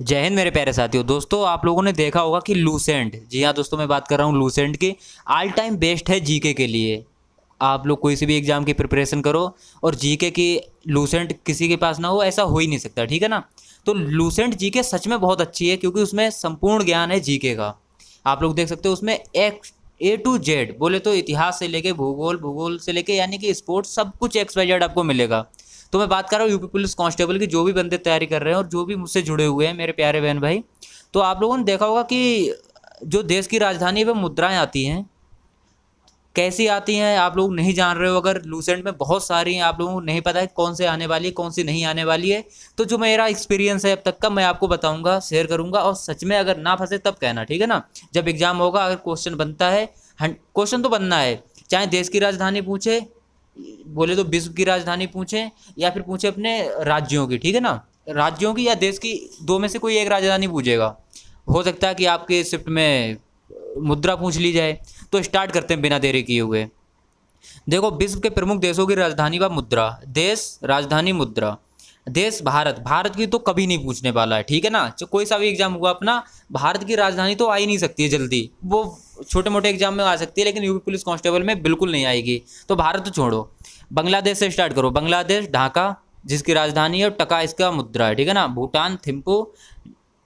जय हिंद मेरे प्यारे साथियों। दोस्तों आप लोगों ने देखा होगा कि लूसेंट, जी हाँ दोस्तों मैं बात कर रहा हूँ लूसेंट की। ऑल टाइम बेस्ट है जीके के लिए। आप लोग कोई सी भी एग्जाम की प्रिपरेशन करो और जीके की लूसेंट किसी के पास ना हो, ऐसा हो ही नहीं सकता, ठीक है ना। तो लूसेंट जीके सच में बहुत अच्छी है क्योंकि उसमें संपूर्ण ज्ञान है जीके का। आप लोग देख सकते हो उसमें एक A to Z बोले तो इतिहास से लेके भूगोल, भूगोल से लेके यानी कि स्पोर्ट्स, सब कुछ XYZ आपको मिलेगा। तो मैं बात कर रहा हूँ यूपी पुलिस कांस्टेबल की, जो भी बंदे तैयारी कर रहे हैं और जो भी मुझसे जुड़े हुए हैं मेरे प्यारे बहन भाई। तो आप लोगों ने देखा होगा कि जो देश की राजधानी है वह मुद्राएं आती हैं। कैसी आती हैं आप लोग नहीं जान रहे हो, अगर लूसेंट में बहुत सारी हैं, आप लोगों को नहीं पता है कौन से आने वाली है कौन सी नहीं आने वाली है। तो जो मेरा एक्सपीरियंस है अब तक का मैं आपको बताऊंगा, शेयर करूंगा, और सच में अगर ना फंसे तब कहना, ठीक है ना। जब एग्जाम होगा अगर क्वेश्चन बनता है, क्वेश्चन तो बनना है, चाहे देश की राजधानी पूछे, बोले तो विश्व की राजधानी पूछे, या फिर पूछे अपने राज्यों की, ठीक है ना। राज्यों की या देश की, दो में से कोई एक राजधानी पूछेगा। हो सकता है कि आपके शिफ्ट में मुद्रा पूछ ली जाए। तो स्टार्ट करते हैं बिना देरी किए हुए। देखो, विश्व के प्रमुख देशों की राजधानी व मुद्रा। देश, राजधानी, मुद्रा। देश भारत, भारत की तो कभी नहीं पूछने वाला है, ठीक है ना। जो कोई सा भी एग्जाम हुआ अपना, भारत की राजधानी तो आ ही नहीं सकती है जल्दी। वो छोटे मोटे एग्जाम में आ सकती है लेकिन यूपी पुलिस कांस्टेबल में बिल्कुल नहीं आएगी। तो भारत तो छोड़ो, बांग्लादेश से स्टार्ट करो। बांग्लादेश, ढाका जिसकी राजधानी है और टका इसका मुद्रा है, ठीक है ना। भूटान, थिम्पू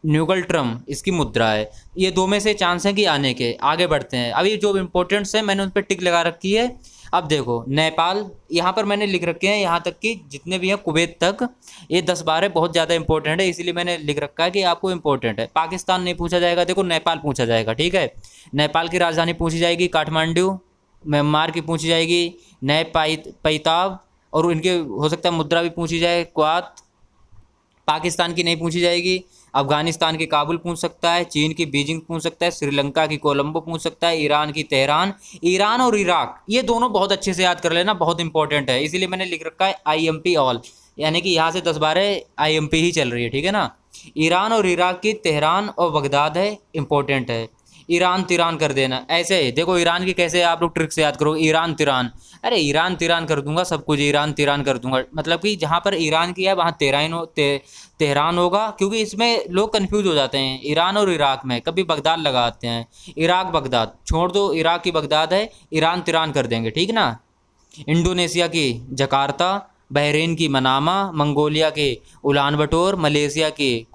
न्यूगल ट्रम इसकी मुद्रा है। ये दो में से चांस है कि आने के। आगे बढ़ते हैं, अभी जो इंपॉर्टेंट्स है मैंने उन पर टिक लगा रखी है। अब देखो, नेपाल यहाँ पर मैंने लिख रखे हैं, यहाँ तक कि जितने भी हैं कुवैत तक, ये 10-12 बहुत ज़्यादा इंपॉर्टेंट है, इसीलिए मैंने लिख रखा है कि आपको इंपॉर्टेंट है। पाकिस्तान नहीं पूछा जाएगा, देखो नेपाल पूछा जाएगा, ठीक है। नेपाल की राजधानी पूछी जाएगी काठमांडू। म्यांमार की पूछी जाएगी नए पैताव, और इनके हो सकता है मुद्रा भी पूछी जाए क्वात। पाकिस्तान की नहीं पूछी जाएगी। अफगानिस्तान की काबुल पूछ सकता है, चीन की बीजिंग पूछ सकता है, श्रीलंका की कोलंबो पूछ सकता है, ईरान की तेहरान। ईरान और इराक ये दोनों बहुत अच्छे से याद कर लेना, बहुत इंपॉर्टेंट है, इसीलिए मैंने लिख रखा है IMP ऑल, यानी कि यहाँ से 10-12 IMP ही चल रही है, ठीक है ना। ईरान और इराक की तेहरान और बगदाद है, इंपॉर्टेंट है। ईरान तिरान कर देना, ऐसे देखो ईरान की कैसे आप लोग ट्रिक से याद करो, ईरान तिरान। अरे ईरान तिरान कर दूंगा, सब कुछ ईरान तिरान कर दूंगा, मतलब कि जहाँ पर ईरान की है वहाँ तेहरान होगा, क्योंकि इसमें लोग कंफ्यूज हो जाते हैं ईरान और इराक में, कभी बगदाद लगाते हैं। इराक बगदाद छोड़ दो, इराक की बगदाद है, ईरान तिरान कर देंगे, ठीक ना। इंडोनेशिया की जकार्ता, बहरीन की मनामा, मंगोलिया के उलान बटोर, मलेशिया की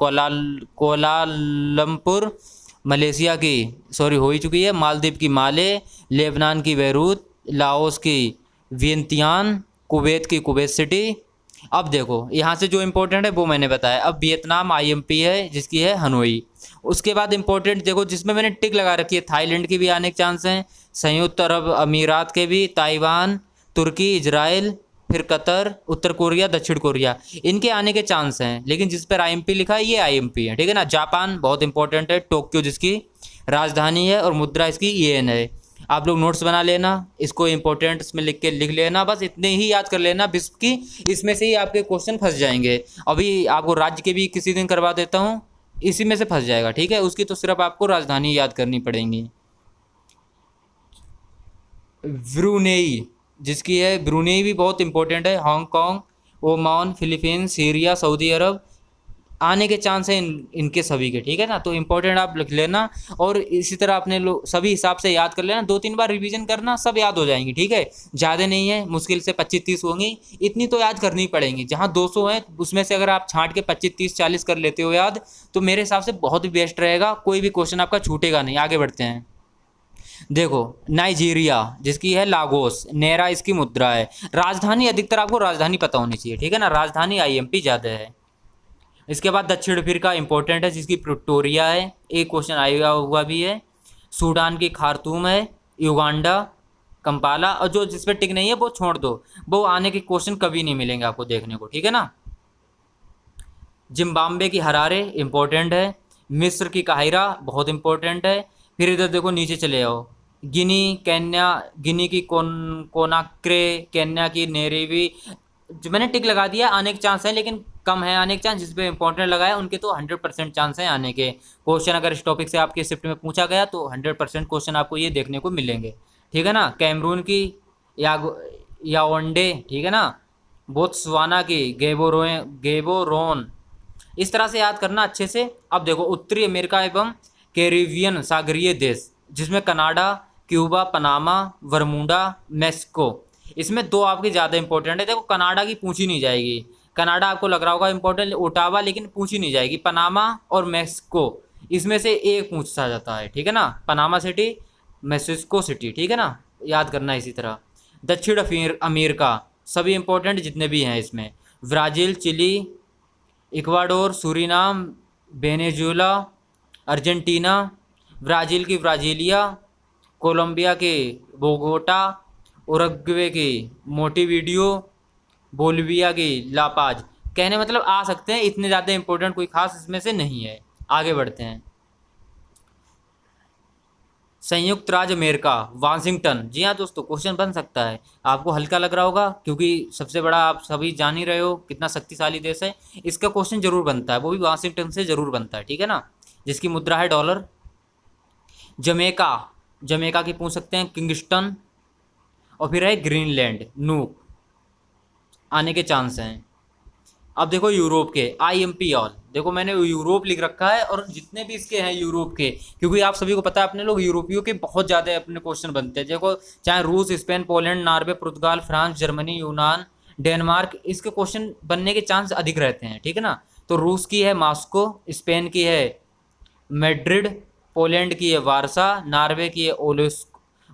कोलालमपुर, मलेशिया की सॉरी हो ही चुकी है, मालदीव की माले, लेबनान की बेरूत, लाओस की वियंतियान, कुवैत की कुवैत सिटी। अब देखो यहाँ से जो इम्पोर्टेंट है वो मैंने बताया। अब वियतनाम IMP है जिसकी है हनोई। उसके बाद इम्पोर्टेंट देखो जिसमें मैंने टिक लगा रखी है, थाईलैंड की भी आने के चांस हैं, संयुक्त अरब अमीरात के भी, ताइवान, तुर्की, इजराइल, फिर कतर, उत्तर कोरिया, दक्षिण कोरिया, इनके आने के चांस हैं। लेकिन जिस पर IMP लिखा है ये IMP है, ठीक है ना। जापान बहुत इंपॉर्टेंट है, टोक्यो जिसकी राजधानी है और मुद्रा इसकी येन है। आप लोग नोट्स बना लेना, इसको इंपॉर्टेंट इसमें लिख लेना, बस इतने ही याद कर लेना विश्व की, इसमें से ही आपके क्वेश्चन फंस जाएंगे। अभी आपको राज्य के भी किसी दिन करवा देता हूँ, इसी में से फंस जाएगा, ठीक है। उसकी तो सिर्फ आपको राजधानी याद करनी पड़ेगी। ब्रूनेई जिसकी है, ब्रूनेई भी बहुत इंपॉर्टेंट है। Hong Kong, Oman, Philippines, Syria, Saudi Arab, आने के चांस है इनके सभी के, ठीक है ना। तो इंपॉर्टेंट आप लिख लेना, और इसी तरह अपने लोग सभी हिसाब से याद कर लेना, 2-3 बार रिवीजन करना, सब याद हो जाएंगी, ठीक है। ज़्यादा नहीं है, मुश्किल से 25-30 होंगी, इतनी तो याद करनी पड़ेंगी। जहाँ 200 है उसमें से अगर आप छांट के 25-30-40 कर लेते हो याद, तो मेरे हिसाब से बहुत ही बेस्ट रहेगा, कोई भी क्वेश्चन आपका छूटेगा नहीं। आगे बढ़ते हैं। देखो, नाइजीरिया जिसकी है लागोस, नेरा इसकी मुद्रा है। राजधानी अधिकतर आपको राजधानी पता होनी चाहिए, ठीक है ना, राजधानी IMP ज़्यादा है। इसके बाद दक्षिण अफ्रीका इंपॉर्टेंट है जिसकी प्रिटोरिया है, एक क्वेश्चन आया हुआ भी है। सूडान की खार्तूम है। युगांडा कंपाला, और जो जिस पे टिक नहीं है वो छोड़ दो, वो आने के क्वेश्चन कभी नहीं मिलेंगे आपको देखने को, ठीक है ना। जिम्बाब्वे की हरारे इंपॉर्टेंट है। मिस्र की काहिरा बहुत इंपॉर्टेंट है। फिर इधर देखो नीचे चले आओ, गिनी, केन्या, गिनी की कोनाक्रे, केन्या की नेरेवी, जो मैंने टिक लगा दिया, आने के चांस है लेकिन कम है आने के चांस। जिस पे इंपॉर्टेंट लगाया उनके तो 100% चांस है आने के क्वेश्चन। अगर इस टॉपिक से आपके शिफ्ट में पूछा गया तो 100% क्वेश्चन आपको ये देखने को मिलेंगे, ठीक है ना। कैमरून की या याओंडे, ठीक है ना। बोत्सवाना की गेबोरोन, इस तरह से याद करना अच्छे से। अब देखो उत्तरी अमेरिका एवं कैरिबियन सागरीय देश, जिसमें Canada, Cuba, Panama, Bermuda, Mexico, इसमें दो आपकी ज़्यादा इंपॉर्टेंट है। देखो कनाडा की पूछी नहीं जाएगी, कनाडा आपको लग रहा होगा इंपॉर्टेंट, ओटावा, लेकिन पूछी नहीं जाएगी। पनामा और मेक्सिको, इसमें से एक पूछा जाता है, ठीक है ना, पनामा सिटी, मेक्सिको सिटी, ठीक है ना, याद करना इसी तरह। दक्षिण अमेरिका, सभी इंपॉर्टेंट जितने भी हैं इसमें, Brazil, Chile, Ecuador, Suriname, Venezuela, Argentina, Brazil की ब्राज़ीलिया, कोलंबिया के बोगोटा, उरुग्वे की मोंटेविडियो, बोलिविया की लापाज। कहने मतलब आ सकते हैं, इतने ज़्यादा इंपॉर्टेंट कोई खास इसमें से नहीं है। आगे बढ़ते हैं। संयुक्त राज्य अमेरिका, वाशिंगटन। जी हाँ दोस्तों, क्वेश्चन बन सकता है। आपको हल्का लग रहा होगा क्योंकि सबसे बड़ा आप सभी जान ही रहे हो कितना शक्तिशाली देश है। इसका क्वेश्चन जरूर बनता है, वो भी वाशिंगटन से जरूर बनता है, ठीक है ना, जिसकी मुद्रा है डॉलर। जमैका, जमैका की पूछ सकते हैं, किंगस्टन। और फिर है ग्रीनलैंड, नूक, आने के चांस हैं। अब देखो यूरोप के, IMP ऑल, देखो मैंने यूरोप लिख रखा है, और जितने भी इसके हैं यूरोप के, क्योंकि आप सभी को पता है अपने लोग यूरोपियों के बहुत ज़्यादा अपने क्वेश्चन बनते हैं। देखो चाहे रूस, स्पेन, पोलैंड, नॉर्वे, पुर्तगाल, फ्रांस, जर्मनी, यूनान, डेनमार्क, इसके क्वेश्चन बनने के चांस अधिक रहते हैं, ठीक है ना। तो रूस की है मॉस्को, स्पेन की है मैड्रिड, पोलैंड की है वारसा, नॉर्वे की है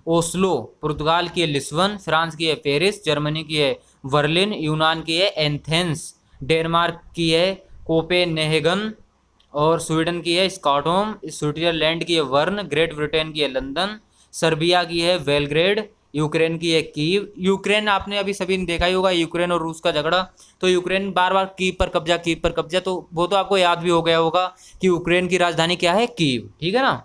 ओस्लो, पुर्तगाल की है लिस्बन, फ्रांस की है पेरिस, जर्मनी की है बर्लिन, यूनान की है एथेंस, डेनमार्क की है कोपेनहेगन, और स्वीडन की है स्टॉकहोम, स्विट्जरलैंड की है बर्न, ग्रेट ब्रिटेन की है लंदन, सर्बिया की है बेलग्रेड, यूक्रेन की है कीव। यूक्रेन आपने अभी सभी ने देखा ही होगा, यूक्रेन और रूस का झगड़ा, तो यूक्रेन बार बार कीव पर कब्जा, कीव पर कब्जा, तो वो तो आपको याद भी हो गया होगा कि यूक्रेन की राजधानी क्या है, कीव, ठीक है ना।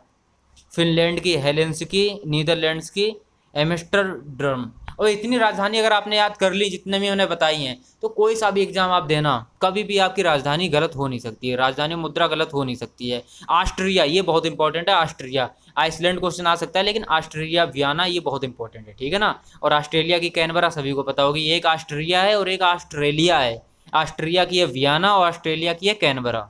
फिनलैंड की हेलेंसिकी, नीदरलैंड्स की एम्स्टर्डम। और इतनी राजधानी अगर आपने याद कर ली जितने भी मैंने बताई हैं, तो कोई सा भी एग्जाम आप देना, कभी भी आपकी राजधानी गलत हो नहीं सकती है, राजधानी मुद्रा गलत हो नहीं सकती है। ऑस्ट्रिया, ये बहुत इंपॉर्टेंट है, ऑस्ट्रिया। आइसलैंड क्वेश्चन आ सकता है, लेकिन ऑस्ट्रिया वियना ये बहुत इंपॉर्टेंट है, ठीक है ना। और ऑस्ट्रेलिया की कैनबरा सभी को पता होगी, एक ऑस्ट्रिया है और एक ऑस्ट्रेलिया है। ऑस्ट्रिया की है वियना और ऑस्ट्रेलिया की है कैनबरा।